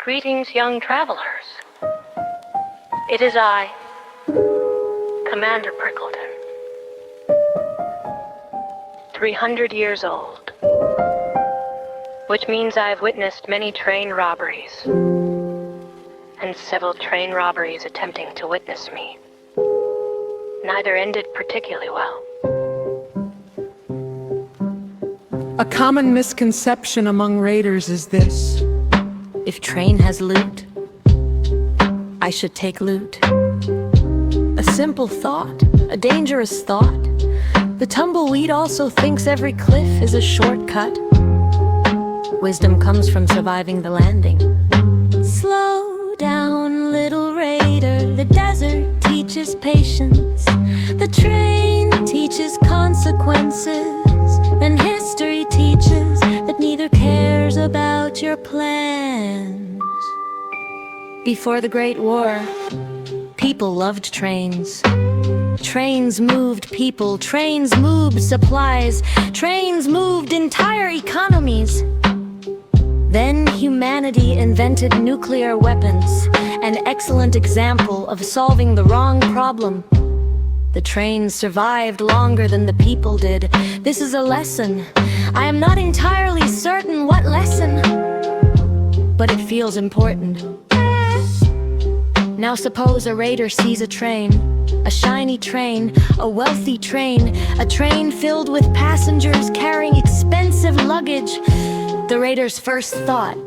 Greetings, young travelers. It is I, Commander Prickleton. 300 years old, which means I've witnessed many train robberies, and several train robberies attempting to witness me. Neither ended particularly well. A common misconception among raiders is this: if train has loot, I should take loot. A simple thought, a dangerous thought. The tumbleweed also thinks every cliff is a shortcut. Wisdom comes from surviving the landing. Slow down, little raider. The desert teaches patience. The train teaches consequences. And history teaches that neither cares about your plans. Before the Great War, people loved trains. Trains moved people, trains moved supplies, trains moved entire economies. Then humanity invented nuclear weapons, an excellent example of solving the wrong problem. The trains survived longer than the people did. This is a lesson. I am not entirely certain what lesson, but it feels important. Now suppose a raider sees a train, a shiny train, a wealthy train, a train filled with passengers carrying expensive luggage. The raider's first thought,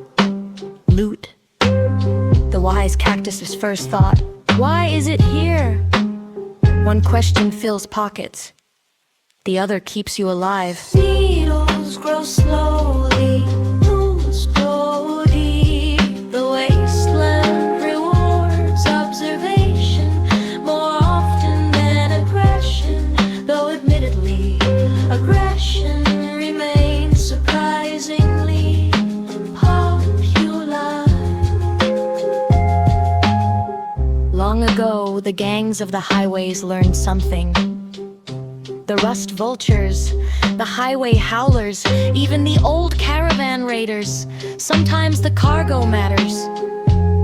loot. The wise Cactus's first thought, why is it here? One question fills pockets, the other keeps you alive. Needles grow slowly, roots grow deep. The wasteland rewards observation more often than aggression, though admittedly aggression remains surprisingly popular. Long ago, the gangs of the highways learned something. The rust vultures, the highway howlers, even the old caravan raiders. Sometimes the cargo matters.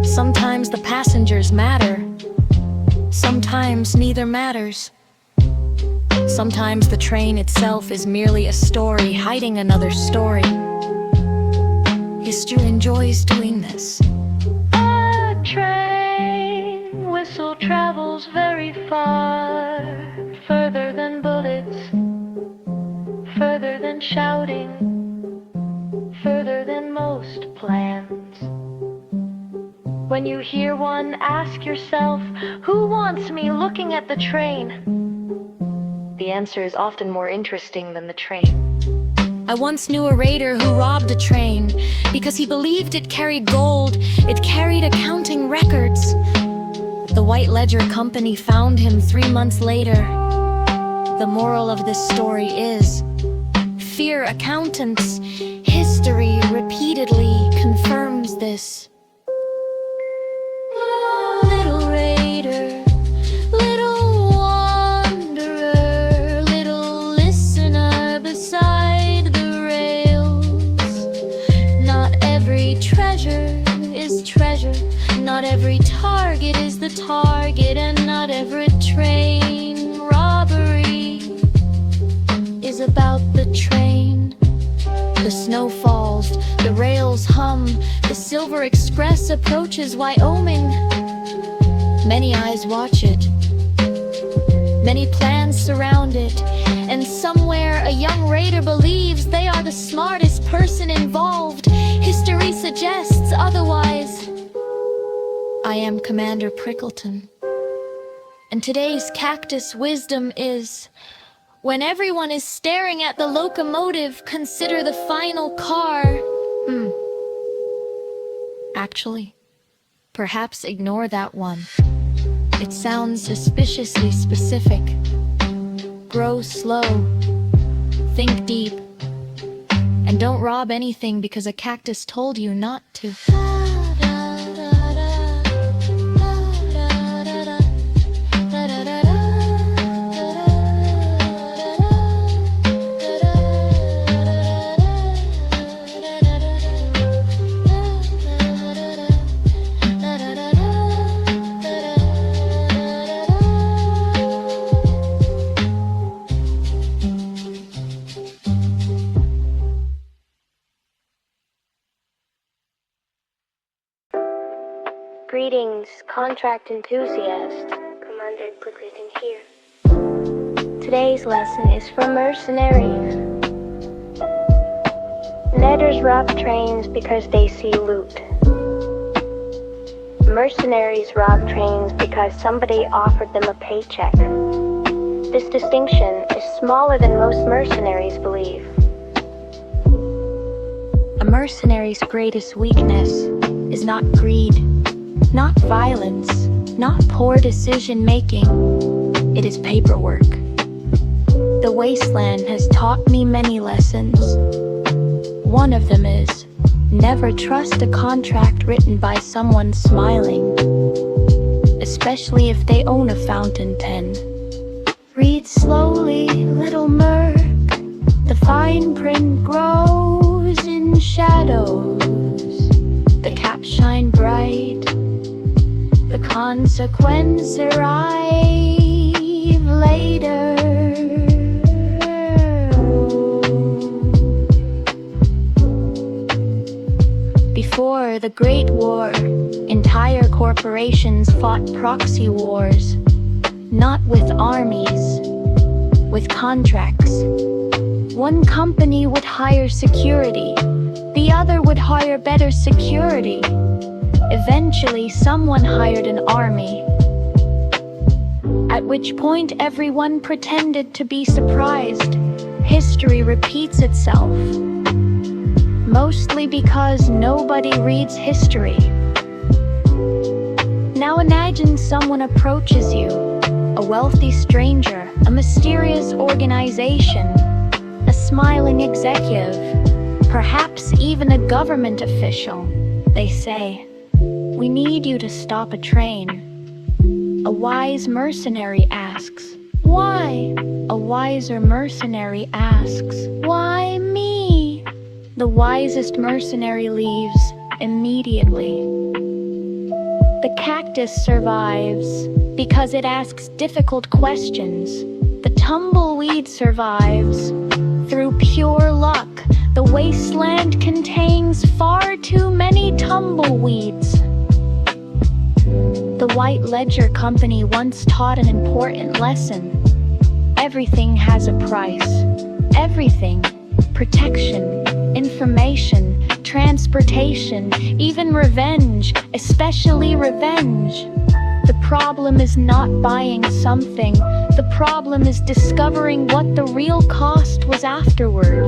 Sometimes the passengers matter. Sometimes neither matters. Sometimes the train itself is merely a story hiding another story. History enjoys doing this. A train whistle travels very far, further than bullets, further than shouting, further than most plans. When you hear one, ask yourself, who wants me looking at the train? The answer is often more interesting than the train. I once knew a raider who robbed a train because he believed it carried gold, it carried accounting records. The White Ledger Company found him 3 months later. The moral of this story is, fear accountants. History repeatedly confirms this. Little raider, little wanderer, little listener beside the rails. Not every treasure is treasure. Not every target is the target, and not every train robbery is about the train. The snow falls, the rails hum, the Silver Express approaches Wyoming. Many eyes watch it, many plans surround it, and somewhere a young raider believes they are the smartest person involved. History suggests otherwise. I am Commander Pricklton, and today's Cactus wisdom is, when everyone is staring at the locomotive, consider the final car. Actually, perhaps ignore that one. It sounds suspiciously specific. Grow slow, think deep, and don't rob anything because a cactus told you not to. Greetings, contract enthusiast. Commander Prickleton here. Today's lesson is for mercenaries. Netters rob trains because they see loot. Mercenaries rob trains because somebody offered them a paycheck. This distinction is smaller than most mercenaries believe. A mercenary's greatest weakness is not greed, not violence, not poor decision-making. It is paperwork. The Wasteland has taught me many lessons. One of them is, never trust a contract written by someone smiling, especially if they own a fountain pen. Read slowly, little Merc. The fine print grows in shadows. The caps shine bright. The consequences arrive later. Before the Great War, entire corporations fought proxy wars, not with armies, with contracts. One company would hire security, the other would hire better security. Eventually, someone hired an army, at which point everyone pretended to be surprised. History repeats itself, mostly because nobody reads history. Now imagine someone approaches you, a wealthy stranger, a mysterious organization, a smiling executive, perhaps even a government official. They say, "We need you to stop a train." A wise mercenary asks, "Why?" A wiser mercenary asks, "Why me?" The wisest mercenary leaves immediately. The cactus survives because it asks difficult questions. The tumbleweed survives through pure luck. The wasteland contains far too many tumbleweeds. The White Ledger Company once taught an important lesson. Everything has a price. Everything. Protection, information, transportation, even revenge, especially revenge. The problem is not buying something. The problem is discovering what the real cost was afterward.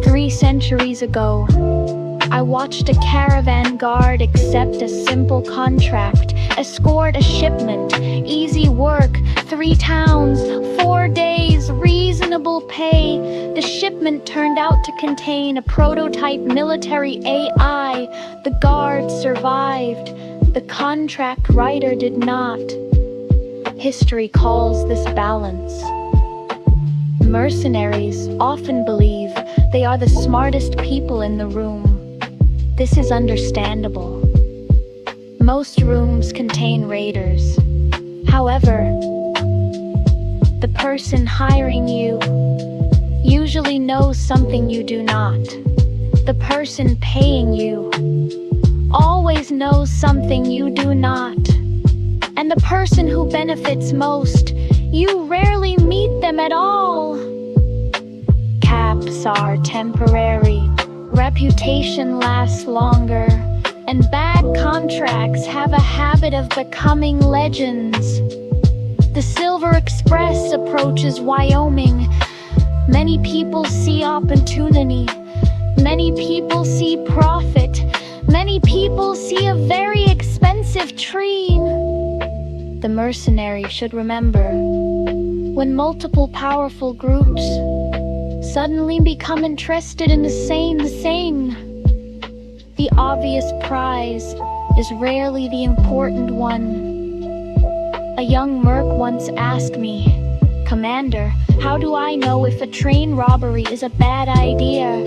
3 centuries ago, I watched a caravan guard accept a simple contract, escort a shipment, easy work, 3 towns, 4 days, reasonable pay. The shipment turned out to contain a prototype military AI. The guard survived. The contract writer did not. History calls this balance. Mercenaries often believe they are the smartest people in the room. This is understandable. Most rooms contain raiders. However, the person hiring you usually knows something you do not. The person paying you always knows something you do not. And the person who benefits most, you rarely meet them at all. Caps are temporary, reputation lasts longer, and bad contracts have a habit of becoming legends. The Silver Express approaches Wyoming. Many people see opportunity. Many people see profit. Many people see a very expensive tree. The mercenary should remember, when multiple powerful groups suddenly become interested in the same, the obvious prize is rarely the important one. A young merc once asked me, "Commander, how do I know if a train robbery is a bad idea?"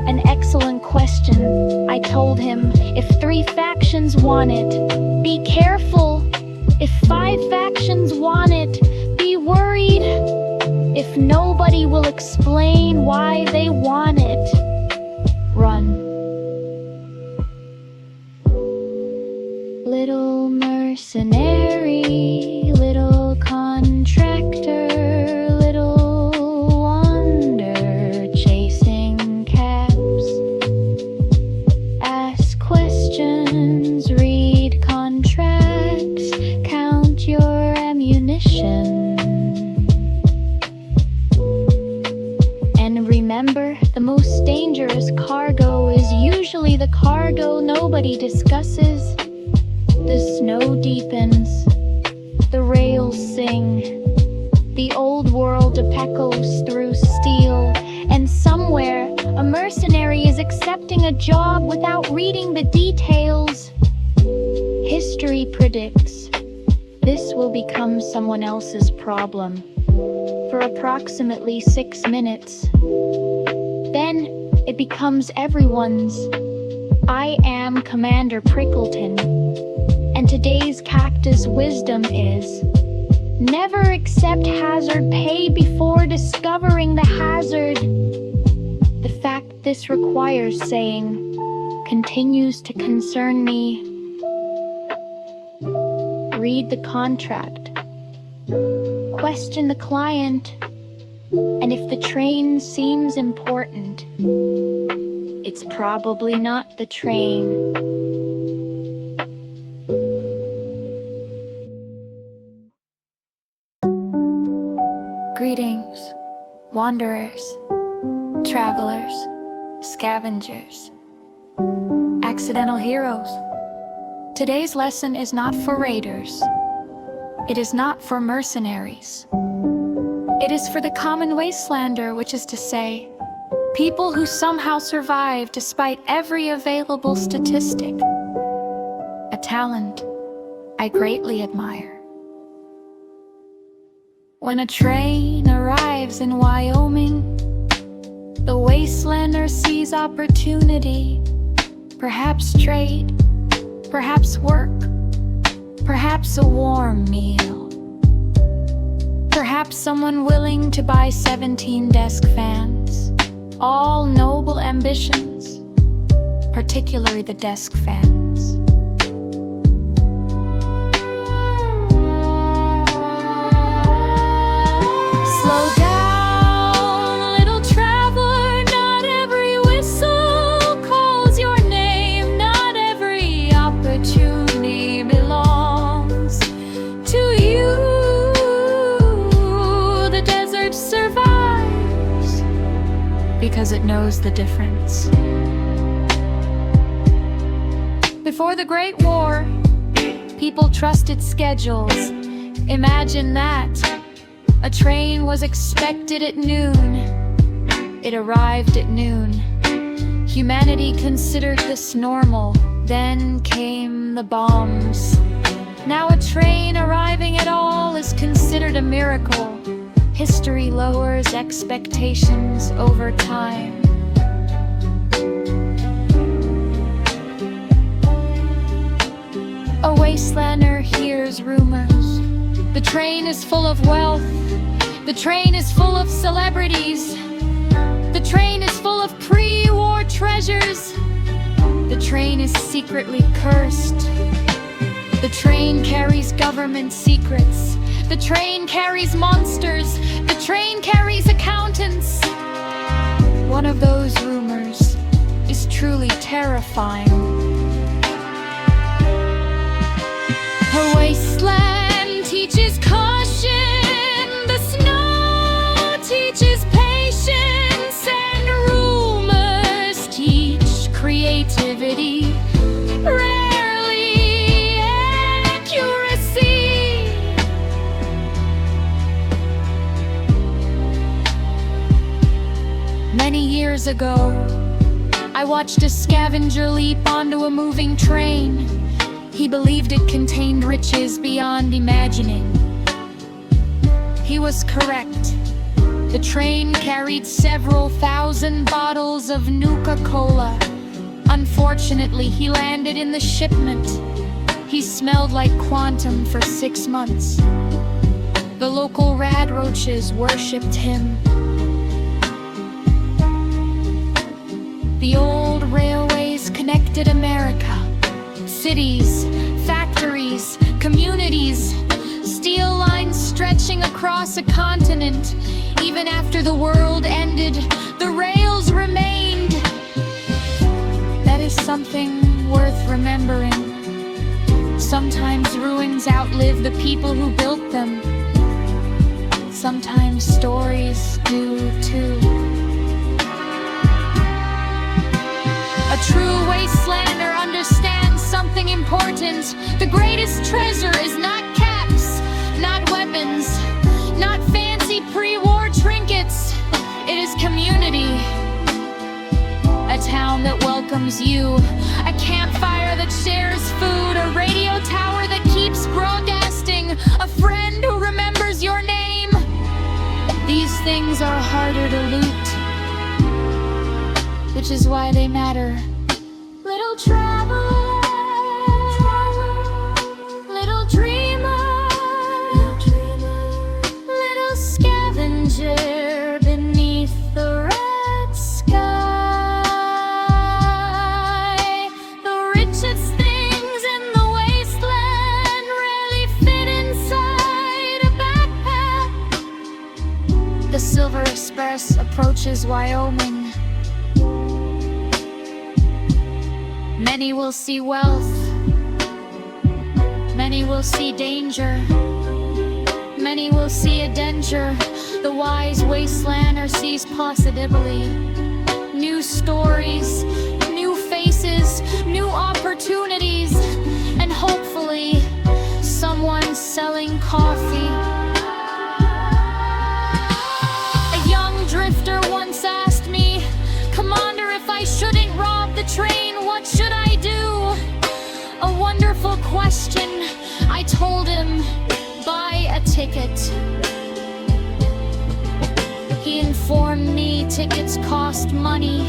An excellent question, I told him. If 3 factions want it, be careful. If 5 factions want it, be worried. If nobody will explain why they want it, run. usually the cargo nobody discusses. The snow deepens, the rails sing, the old world echoes through steel, and somewhere a mercenary is accepting a job without reading the details. History predicts this will become someone else's problem for approximately 6 minutes. Then it becomes everyone's. I am Commander Prickleton, and today's Cactus wisdom is: never accept hazard pay before discovering the hazard. The fact this requires saying continues to concern me. Read the contract. Question the client. And if the train seems important, it's probably not the train. Greetings, wanderers, travelers, scavengers, accidental heroes. Today's lesson is not for raiders. It is not for mercenaries. It is for the common Wastelander, which is to say, people who somehow survive despite every available statistic. A talent I greatly admire. When a train arrives in Wyoming, the Wastelander sees opportunity, perhaps trade, perhaps work, perhaps a warm meal. Perhaps someone willing to buy 17 desk fans. All noble ambitions, particularly the desk fans. Slow down, little traveler, not every whistle calls your name, not every opportunity belongs to you. Survives because it knows the difference. Before the Great War, people trusted schedules. Imagine that. A train was expected at noon. It arrived at noon. Humanity considered this normal. Then came the bombs. Now a train arriving at all is considered a miracle. History lowers expectations over time. A Wastelander hears rumors. The train is full of wealth. The train is full of celebrities. The train is full of pre-war treasures. The train is secretly cursed. The train carries government secrets. The train carries monsters. The train carries accountants. One of those rumors is truly terrifying. Her wasteland teaches caution. The snow teaches patience. And rumors teach creativity. Rarely accuracy. Many years ago, I watched a scavenger leap onto a moving train. He believed it contained riches beyond imagining. He was correct. The train carried several thousand bottles of Nuka-Cola. Unfortunately, he landed in the shipment. He smelled like quantum for 6 months. The local radroaches worshipped him. The old railways connected America. Cities, factories, communities, steel lines stretching across a continent. Even after the world ended, the rails remained. That is something worth remembering. Sometimes ruins outlive the people who built them. Sometimes stories do too. A A true Wastelander understands something important. The greatest treasure is not caps, not weapons, not fancy pre-war trinkets. It is community. A town that welcomes you, a campfire that shares food, a radio tower that keeps broadcasting, a friend who remembers your name. These things are harder to loot, which is why they matter. Little traveler, little dreamer, little scavenger beneath the red sky. The richest things in the wasteland rarely fit inside a backpack. The Silver Express approaches Wyoming. Many will see wealth, many will see danger, many will see adventure. The wise Wastelander sees possibility, new stories, new faces, new opportunities, and hopefully someone selling coffee. A young drifter once asked me, "Commander, if I shouldn't rob the train, what should I do?" A wonderful question. I told him, "Buy a ticket." He informed me tickets cost money.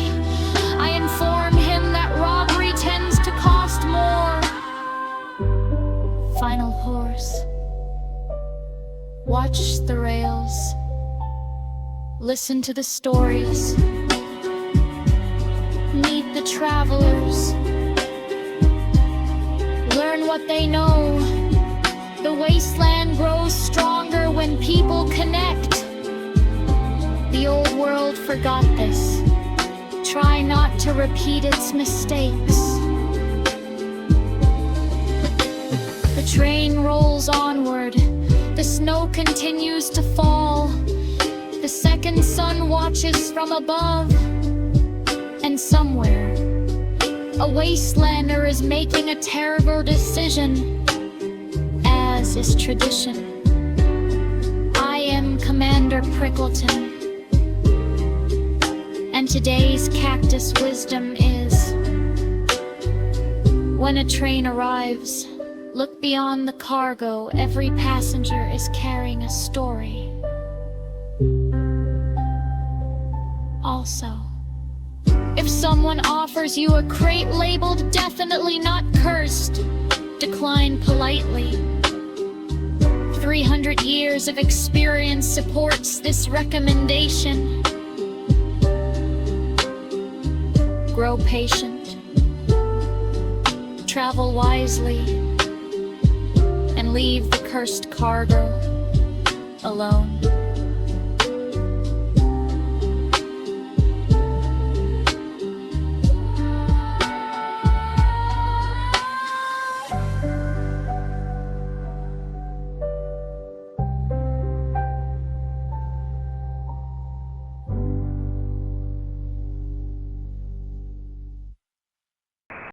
I informed him that robbery tends to cost more. Final horse. Watch the rails. Listen to the stories. Meet the travelers. Learn what they know. The wasteland grows stronger when people connect. The old world forgot this. Try not to repeat its mistakes. The train rolls onward. The snow continues to fall. The second sun watches from above. And somewhere, a Wastelander is making a terrible decision, as is tradition. I am Commander Prickleton, and today's Cactus wisdom is: when a train arrives, look beyond the cargo. Every passenger is carrying a story. Also, if someone offers you a crate labeled "definitely not cursed," decline politely. 300 years of experience supports this recommendation. Grow patient, travel wisely, and leave the cursed cargo alone.